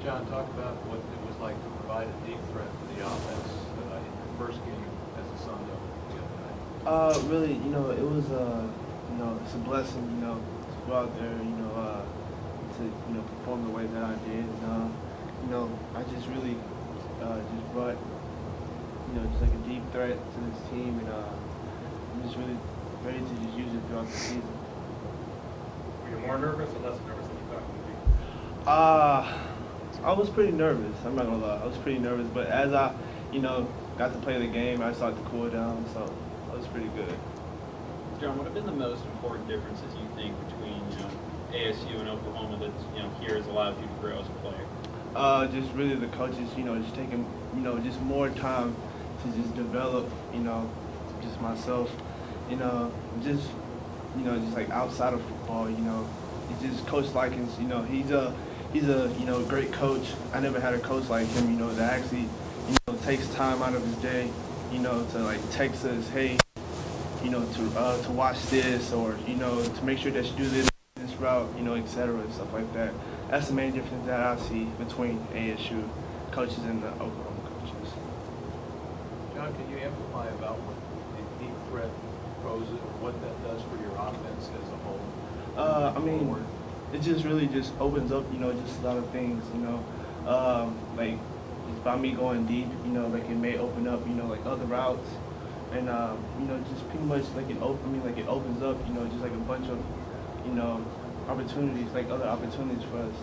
John, talk about what it was like to provide a deep threat to the offense in your first game as a Sun Devil the other night. Really, it was it's a blessing, to go out there, to perform the way that I did, and I just really just brought, just like a deep threat to this team, and I'm just really ready to just use it throughout the season. Were you more nervous or less nervous than you thought you would be? I was pretty nervous. I'm not gonna lie. I was pretty nervous, but as I, got to play the game, I started to cool down, so I was pretty good. John, what have been the most important differences you think between ASU and Oklahoma that here has allowed you to grow as a player? Just really the coaches, just taking, just more time to just develop, just myself, just, just like outside of football, it's just Coach Likens, he's a great coach. I never had a coach like him, that actually, takes time out of his day, to like text us, hey, to watch this, or, to make sure that you do this route, et cetera, and stuff like that. That's the main difference that I see between ASU coaches and the Oklahoma coaches. John, can you amplify about what the deep threat poses, or what that does for your offense as a whole? Forward? It just really just opens up, just a lot of things, like just by me going deep, like it may open up, like other routes, and just pretty much like it opens up, just like a bunch of, opportunities, like other opportunities for us.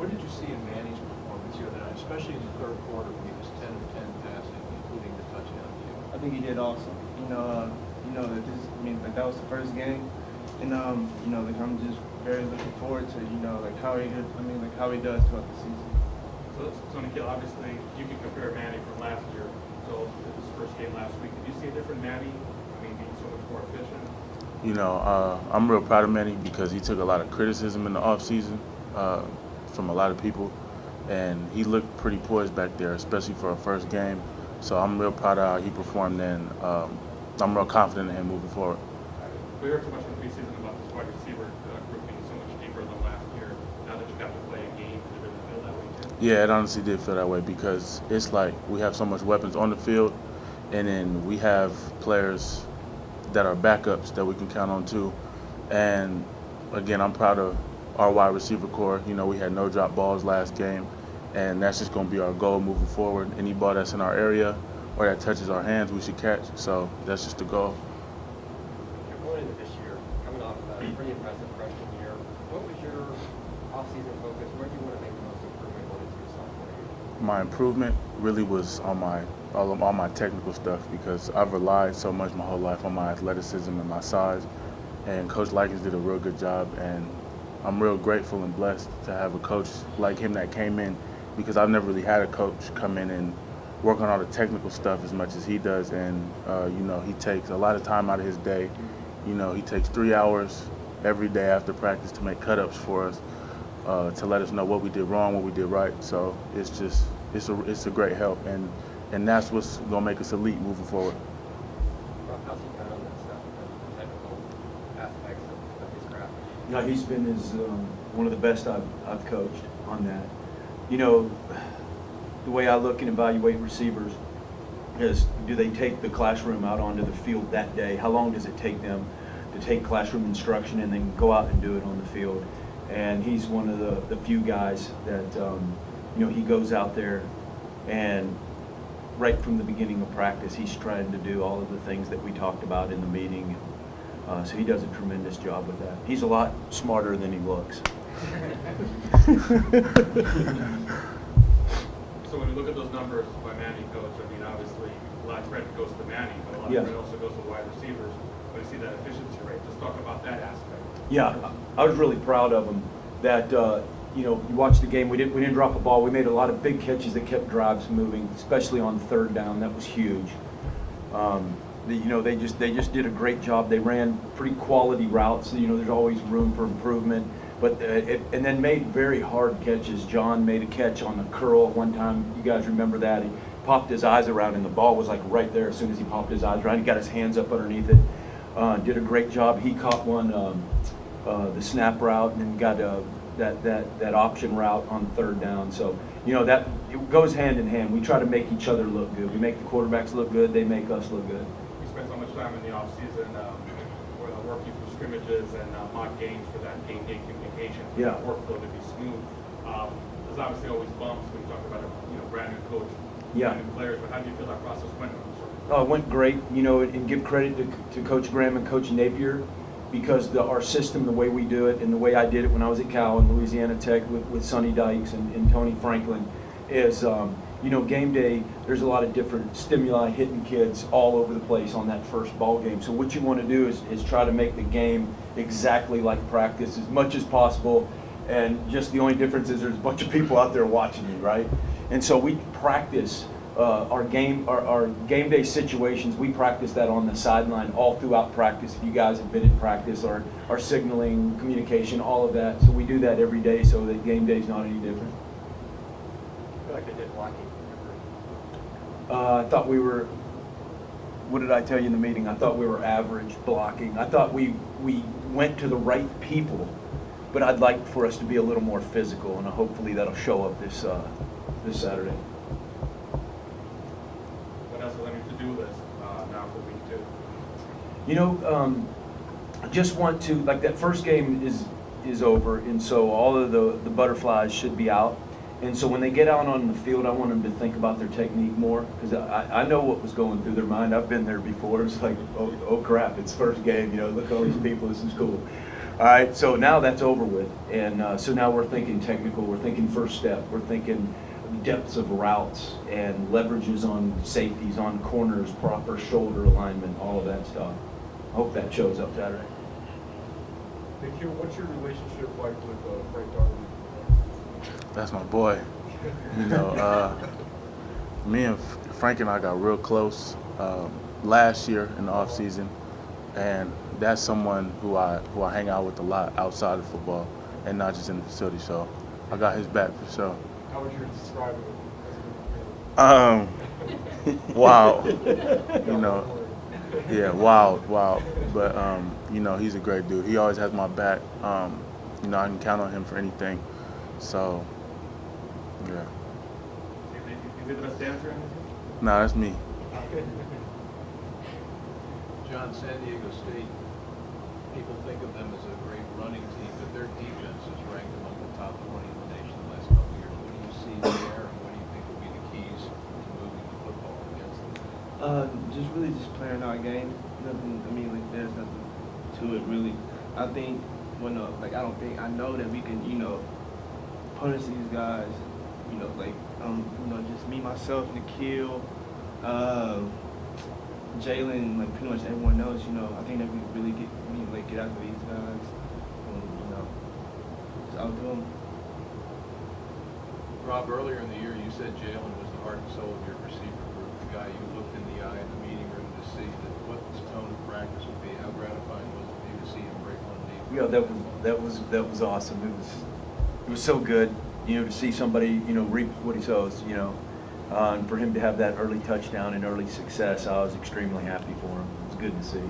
What did you see in Manny's performance the other night, especially in the third quarter when he was 10 of 10 passing, including the touchdown to you? I think he did awesome. That was the first game, and like I'm just very looking forward to how he did. How he does throughout the season. So Nikhil, obviously you can compare Manny from last year to his first game last week. Did you see a different Manny? Being so much more efficient. I'm real proud of Manny because he took a lot of criticism in the offseason from a lot of people, and he looked pretty poised back there, especially for a first game. So I'm real proud of how he performed, and I'm real confident in him moving forward. We heard so much in the preseason about this wide receiver group being so much deeper than last year. Now that you got to play a game, did it really feel that way too? Yeah, it honestly did feel that way because it's like we have so much weapons on the field, and then we have players that are backups that we can count on too. And again, I'm proud of our wide receiver core. We had no drop balls last game, and that's just going to be our goal moving forward. Any ball that's in our area or that touches our hands, we should catch. So that's just the goal. You're going into this year, coming off a pretty impressive freshman year. What was your off-season focus? Where do you want to make the most improvement going into your sophomore year? My improvement really was on all my technical stuff because I've relied so much my whole life on my athleticism and my size, and Coach Likens did a real good job, and I'm real grateful and blessed to have a coach like him that came in because I've never really had a coach come in and work on all the technical stuff as much as he does, and he takes a lot of time out of his day. He takes 3 hours every day after practice to make cut-ups for us to let us know what we did wrong, what we did right. So it's a great help, and that's what's going to make us elite moving forward. How's he done on that stuff, the technical aspects of his craft? No, he's been one of the best I've coached on that. The way I look and evaluate receivers is, do they take the classroom out onto the field that day? How long does it take them to take classroom instruction and then go out and do it on the field? And he's one of the few guys that, he goes out there and right from the beginning of practice, he's trying to do all of the things that we talked about in the meeting. So he does a tremendous job with that. He's a lot smarter than he looks. So when you look at those numbers by Manny, Coach, obviously a lot of credit goes to Manny, but a lot of credit also goes to wide receivers. When you see that efficiency rate, just talk about that aspect. Yeah, I was really proud of him. That you watch the game. We didn't drop a ball. We made a lot of big catches that kept drives moving, especially on third down. That was huge. They just did a great job. They ran pretty quality routes. There's always room for improvement. But and then made very hard catches. John made a catch on a curl one time. You guys remember that? He popped his eyes around, and the ball was like right there as soon as he popped his eyes around. He got his hands up underneath it. Did a great job. He caught one, the snap route, and then got that option route on third down. So, you know, that it goes hand in hand. We try to make each other look good. We make the quarterbacks look good. They make us look good. You spent so much time in the offseason working through scrimmages and mock games for that game-day communication, for Yeah. that workflow to be smooth. There's obviously always bumps when you talk about a brand new coach, Yeah. brand new players, but how do you feel that process went? Oh, it went great, you know, and give credit to Coach Graham and Coach Napier, because our system, the way we do it, and the way I did it when I was at Cal and Louisiana Tech with Sonny Dykes and Tony Franklin, is, you know, game day, there's a lot of different stimuli hitting kids all over the place on that first ball game. So what you want to do is try to make the game exactly like practice as much as possible, and just the only difference is there's a bunch of people out there watching you, right? And so we practice our game day situations. We practice that on the sideline all throughout practice. If you guys have been in practice, our signaling, communication, all of that. So we do that every day, so that game day is not any different. I feel like they did blocking. I thought we were. What did I tell you in the meeting? I thought we were average blocking. I thought we went to the right people, but I'd like for us to be a little more physical, and hopefully that'll show up this Saturday. What else is on your to-do list now for week 2? You know, I just want to, like, that first game is over, and so all of the butterflies should be out. And so when they get out on the field, I want them to think about their technique more, because I know what was going through their mind. I've been there before. It's like, oh crap, it's first game, you know, look at all these people, this is cool. All right, so now that's over with, and so now we're thinking technical, we're thinking first step, we're thinking depths of routes and leverages on safeties, on corners, proper shoulder alignment, all of that stuff. I hope that shows up Saturday. Nick, what's your relationship like with Frank Darby? That's my boy. You know, me and Frank and I got real close last year in the off season, and that's someone who I hang out with a lot outside of football and not just in the facility. So I got his back for sure. How would you describe him Wild. You know, yeah, wild. But you know, he's a great dude. He always has my back. You know, I can count on him for anything. So, yeah. Is he the best dancer? Nah, that's me. John, San Diego State, people think of them as a great running team, but their defense is ranked among the top 20 in the nation the last couple of years. What do you see there, and what do you think will be the keys to moving the football against them? Just really just playing our game. Nothing. I mean, like, there's nothing to it really. I think I know that we can, you know, punish these guys. You know, like you know, just me, myself, Nikhil, Jalen, like pretty much everyone else. You know, I think that we really get after these guys, and you know, just outdo them. Rob, earlier in the year, you said Jalen was the heart and soul of your receiver group, the guy you looked in the eye in the meeting room to see what the tone of practice would be. How gratifying was it for you to see him break one knee? Yeah, that was awesome. It was so good, you know, to see somebody, you know, reap what he sows, you know, and for him to have that early touchdown and early success, I was extremely happy for him. It was good to see.